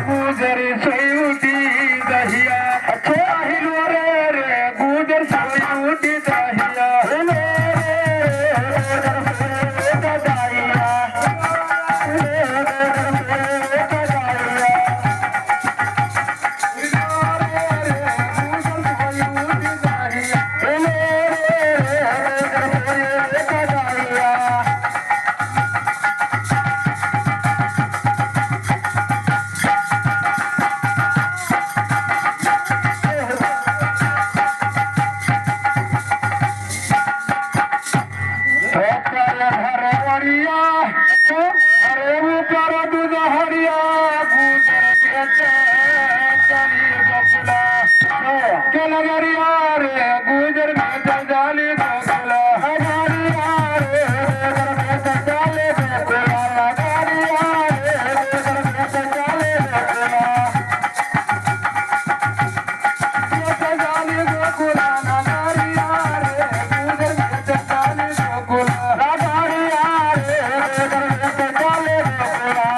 गुजर सोई उठी दहिया हिलो रे गुजर सोई उठी दहिया हिलो अरे वो कर दूध हरिया गुजर के लगरिया रे गुजर में जंजाली गोकुला हमारिया रे जंजाली गोकुला लगारिया रे जंजाली गोकुला जंजाली गोकुला लगारिया रे गुजर में जंजाली गोकुला लगारिया रे जंजाली गोकुला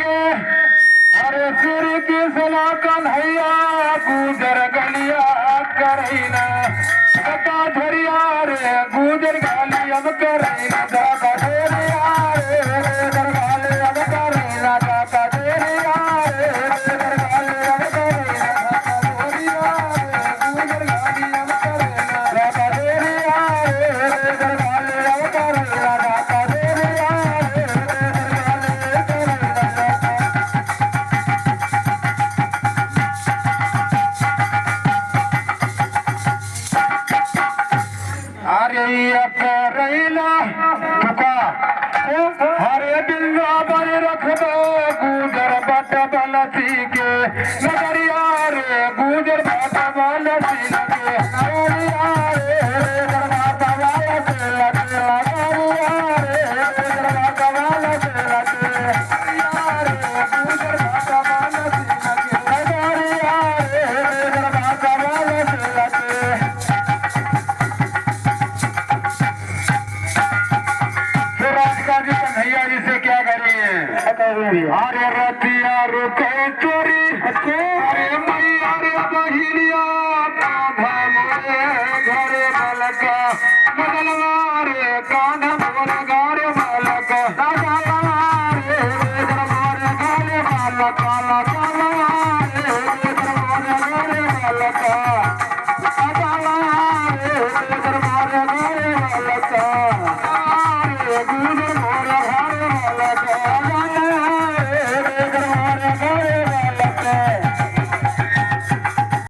अरे सिर की सला कन्हैया गुजर गलिया करैना कटा झरिया रे गुजर गालियम करैना दाका झरिया रे गुजर गालियम करैना दाका झरिया रे गुजर गालियम करैना दाका झरिया रे गुजर गालियम करैना दाका झरिया रे गुजर गालियम करैना दाका झरिया रे गुजर गालियम करैना अरे करैला तुका हरे बिल्ला बन रख दो गुजर बट बलसी के नगरिया रे गुजर बट बलसी लगे नगरिया रे गुजर बट बलसी लगे नगरिया रे गुजर बट बलसी लगे नगरिया रे गुजर बट बलसी लगे नगरिया रे गुजर बट बलसी लगे कन्हैया जी से क्या करिए अरे रतिया रुके चोरी अरे मैया रे बहिनिया घरे बलका बदलवा रे कान्हा बोल गारे